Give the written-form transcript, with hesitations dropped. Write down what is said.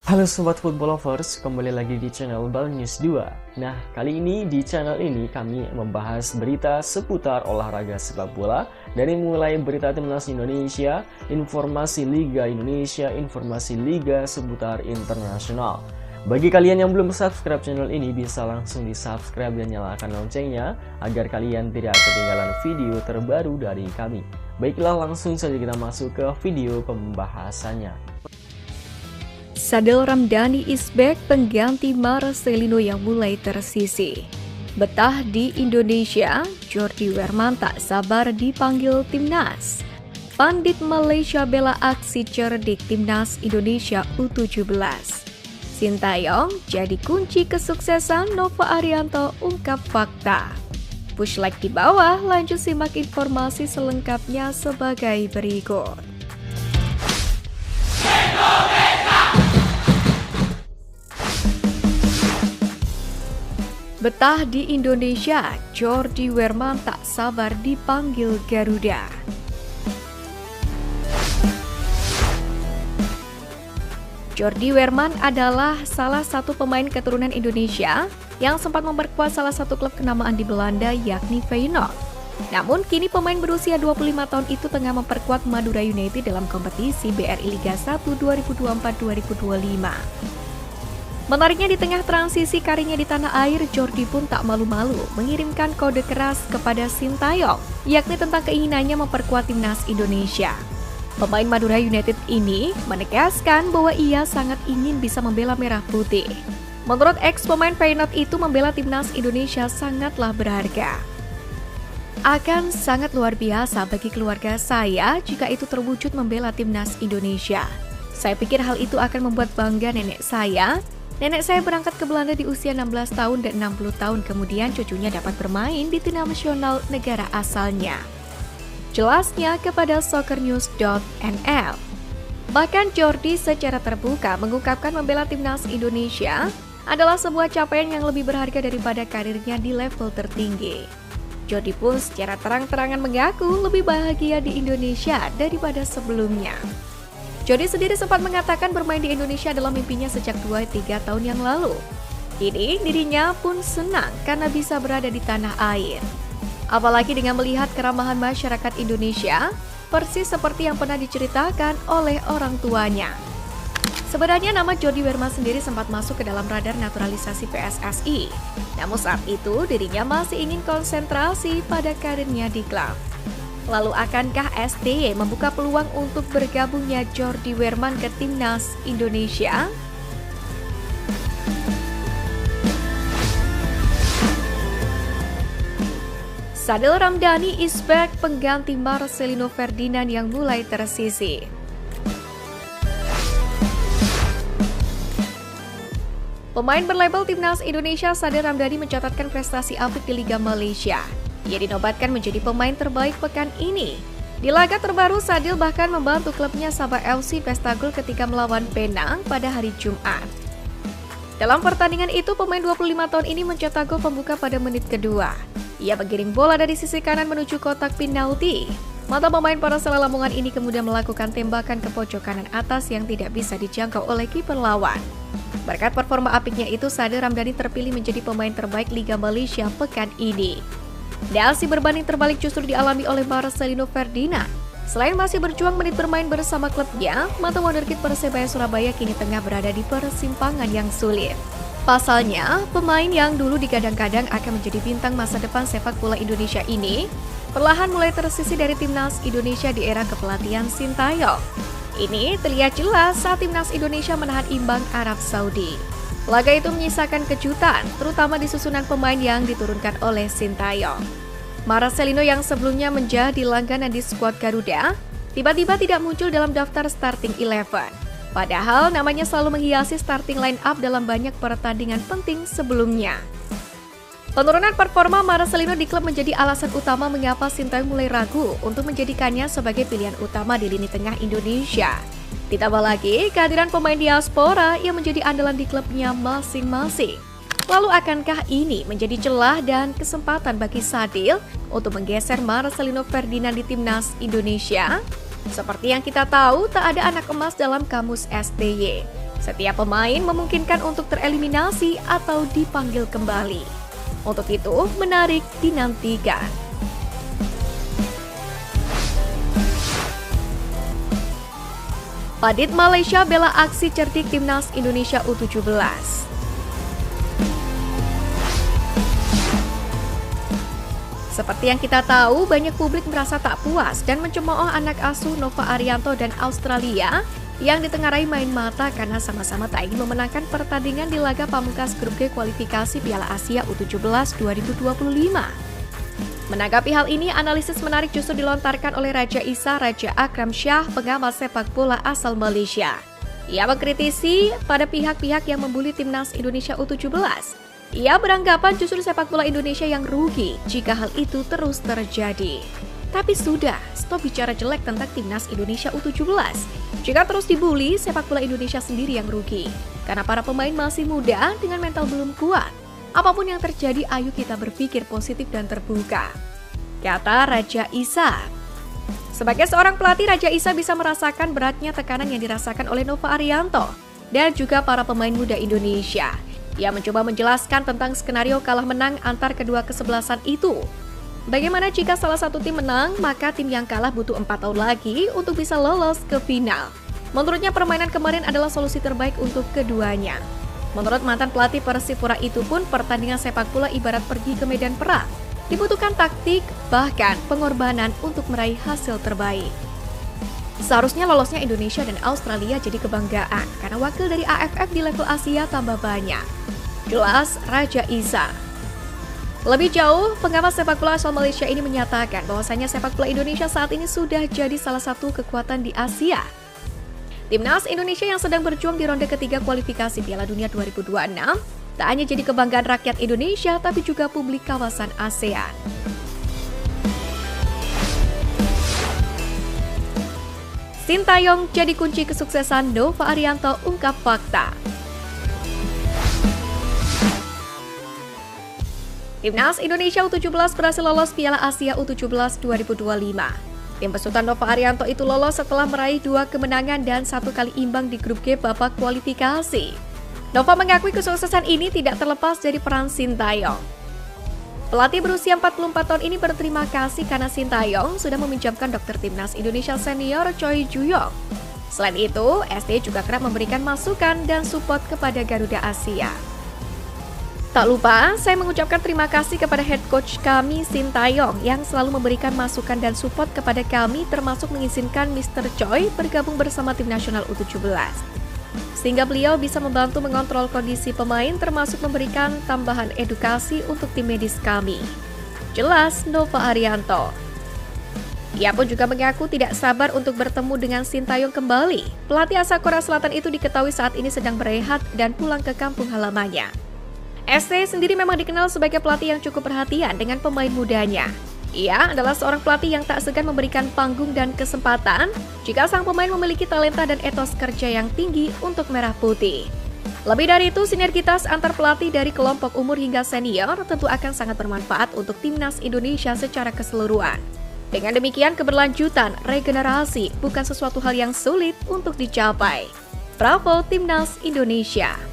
Halo Sobat Football Lovers, kembali lagi di channel Bal News 2. Nah, kali ini di channel ini kami membahas berita seputar olahraga sepak bola. Dari mulai berita timnas Indonesia, informasi Liga Indonesia, informasi Liga seputar internasional. Bagi kalian yang belum subscribe channel ini, bisa langsung di subscribe dan nyalakan loncengnya agar kalian tidak ketinggalan video terbaru dari kami. Baiklah, langsung saja kita masuk ke video pembahasannya. Sadil Ramdhani is back, pengganti Marcelino yang mulai tersisih. Betah di Indonesia, Jordi Wehrman tak sabar dipanggil timnas. Pandit Malaysia bela aksi cerdik timnas Indonesia U17. Sintayong jadi kunci kesuksesan, Nova Arianto ungkap fakta. Push like di bawah, lanjut simak informasi selengkapnya sebagai berikut. Betah di Indonesia, Jordi Wehrman tak sabar dipanggil Garuda. Jordi Wehrman adalah salah satu pemain keturunan Indonesia yang sempat memperkuat salah satu klub kenamaan di Belanda, yakni Feyenoord. Namun kini pemain berusia 25 tahun itu tengah memperkuat Madura United dalam kompetisi BRI Liga 1 2024-2025. Menariknya, di tengah transisi karirnya di tanah air, Jordi pun tak malu-malu mengirimkan kode keras kepada Sintayong, yakni tentang keinginannya memperkuat timnas Indonesia. Pemain Madura United ini menegaskan bahwa ia sangat ingin bisa membela merah putih. Menurut ex pemain Feyenoord itu, membela timnas Indonesia sangatlah berharga. Akan sangat luar biasa bagi keluarga saya jika itu terwujud membela timnas Indonesia. Saya pikir hal itu akan membuat bangga nenek saya. Nenek saya berangkat ke Belanda di usia 16 tahun dan 60 tahun kemudian cucunya dapat bermain di tim nasional negara asalnya. Jelasnya kepada soccernews.nl. Bahkan Jordi secara terbuka mengungkapkan membela timnas Indonesia adalah sebuah capaian yang lebih berharga daripada karirnya di level tertinggi. Jordi pun secara terang-terangan mengaku lebih bahagia di Indonesia daripada sebelumnya. Jordi sendiri sempat mengatakan bermain di Indonesia adalah mimpinya sejak 2-3 tahun yang lalu. Kini dirinya pun senang karena bisa berada di tanah air. Apalagi dengan melihat keramahan masyarakat Indonesia, persis seperti yang pernah diceritakan oleh orang tuanya. Sebenarnya nama Jordi Wehrman sendiri sempat masuk ke dalam radar naturalisasi PSSI. Namun saat itu dirinya masih ingin konsentrasi pada karirnya di klub. Lalu akankah STY membuka peluang untuk bergabungnya Jordi Wehrman ke timnas Indonesia? Sadil Ramdhani is back, pengganti Marcelino Ferdinand yang mulai tersisih. Pemain berlabel timnas Indonesia Sadil Ramdhani mencatatkan prestasi apik di Liga Malaysia. Ia dinobatkan menjadi pemain terbaik pekan ini. Di laga terbaru, Sadil bahkan membantu klubnya Sabah FC pesta gol ketika melawan Penang pada hari Jumat. Dalam pertandingan itu, pemain 25 tahun ini mencetak gol pembuka pada menit kedua. Ia menggiring bola dari sisi kanan menuju kotak penalti. Mata pemain Persela Lamongan ini kemudian melakukan tembakan ke pojok kanan atas yang tidak bisa dijangkau oleh kiper lawan. Berkat performa apiknya itu, Sadil Ramdhani terpilih menjadi pemain terbaik Liga Malaysia pekan ini. Nasib berbanding terbalik justru dialami oleh Marcelino Ferdinand. Selain masih berjuang menit bermain bersama klubnya, mantan wonderkid Persebaya Surabaya kini tengah berada di persimpangan yang sulit. Pasalnya, pemain yang dulu digadang-gadang akan menjadi bintang masa depan sepak bola Indonesia ini perlahan mulai tersisih dari timnas Indonesia di era kepelatihan Sintayong. Ini terlihat jelas saat timnas Indonesia menahan imbang Arab Saudi. Laga itu menyisakan kejutan, terutama di susunan pemain yang diturunkan oleh Sintayong. Marcelino yang sebelumnya menjadi langganan di skuad Garuda, tiba-tiba tidak muncul dalam daftar starting 11. Padahal namanya selalu menghiasi starting line up dalam banyak pertandingan penting sebelumnya. Penurunan performa Marcelino di klub menjadi alasan utama mengapa Sintayong mulai ragu untuk menjadikannya sebagai pilihan utama di lini tengah Indonesia. Ditambah lagi kehadiran pemain diaspora yang menjadi andalan di klubnya masing-masing. Lalu akankah ini menjadi celah dan kesempatan bagi Sadil untuk menggeser Marcelino Ferdinand di timnas Indonesia? Seperti yang kita tahu, tak ada anak emas dalam kamus STY. Setiap pemain memungkinkan untuk tereliminasi atau dipanggil kembali. Untuk itu, menarik dinantikan. Padit Malaysia bela aksi cerdik Timnas Indonesia U17. Seperti yang kita tahu, banyak publik merasa tak puas dan mencemooh anak asuh Nova Arianto dan Australia yang ditengarai main mata karena sama-sama tak ingin memenangkan pertandingan di laga pamungkas grup G kualifikasi Piala Asia U17 2025. Menanggapi hal ini, analisis menarik justru dilontarkan oleh Raja Isa Raja Akram Shah, pengamat sepak bola asal Malaysia. Ia mengkritisi pada pihak-pihak yang membuli Timnas Indonesia U17. Ia beranggapan justru sepak bola Indonesia yang rugi jika hal itu terus terjadi. Tapi sudah, stop bicara jelek tentang Timnas Indonesia U17. Jika terus dibully, sepak bola Indonesia sendiri yang rugi. Karena para pemain masih muda dengan mental belum kuat. Apapun yang terjadi, ayo kita berpikir positif dan terbuka, kata Raja Isa. Sebagai seorang pelatih, Raja Isa bisa merasakan beratnya tekanan yang dirasakan oleh Nova Arianto dan juga para pemain muda Indonesia. Ia mencoba menjelaskan tentang skenario kalah menang antar kedua kesebelasan itu. Bagaimana jika salah satu tim menang, maka tim yang kalah butuh 4 tahun lagi untuk bisa lolos ke final. Menurutnya permainan kemarin adalah solusi terbaik untuk keduanya. Menurut mantan pelatih Persipura itu pun, pertandingan sepak bola ibarat pergi ke medan perang. Dibutuhkan taktik, bahkan pengorbanan untuk meraih hasil terbaik. Seharusnya lolosnya Indonesia dan Australia jadi kebanggaan, karena wakil dari AFF di level Asia tambah banyak. Jelas Raja Isa. Lebih jauh, pengamat sepak bola asal Malaysia ini menyatakan bahwasanya sepak bola Indonesia saat ini sudah jadi salah satu kekuatan di Asia. Timnas Indonesia yang sedang berjuang di ronde ketiga kualifikasi Piala Dunia 2026 tak hanya jadi kebanggaan rakyat Indonesia, tapi juga publik kawasan ASEAN. Sintayong jadi kunci kesuksesan Nova Arianto, ungkap fakta. Timnas Indonesia U17 berhasil lolos Piala Asia U17 2025. Tim besutan Nova Arianto itu lolos setelah meraih 2 kemenangan dan 1 kali imbang di grup G babak kualifikasi. Nova mengakui kesuksesan ini tidak terlepas dari peran Sintayong. Pelatih berusia 44 tahun ini berterima kasih karena Sintayong sudah meminjamkan dokter Timnas Indonesia senior Choi Ju-yong. Selain itu, ST juga kerap memberikan masukan dan support kepada Garuda Asia. Tak lupa, saya mengucapkan terima kasih kepada head coach kami Sintayong yang selalu memberikan masukan dan support kepada kami, termasuk mengizinkan Mr. Choi bergabung bersama tim nasional U17. Sehingga beliau bisa membantu mengontrol kondisi pemain, termasuk memberikan tambahan edukasi untuk tim medis kami. Jelas Nova Arianto. Ia pun juga mengaku tidak sabar untuk bertemu dengan Sintayong kembali. Pelatih asal Korea Selatan itu diketahui saat ini sedang berehat dan pulang ke kampung halamannya. ST sendiri memang dikenal sebagai pelatih yang cukup perhatian dengan pemain mudanya. Ia adalah seorang pelatih yang tak segan memberikan panggung dan kesempatan jika sang pemain memiliki talenta dan etos kerja yang tinggi untuk merah putih. Lebih dari itu, sinergitas antar pelatih dari kelompok umur hingga senior tentu akan sangat bermanfaat untuk Timnas Indonesia secara keseluruhan. Dengan demikian, keberlanjutan regenerasi bukan sesuatu hal yang sulit untuk dicapai. Bravo Timnas Indonesia!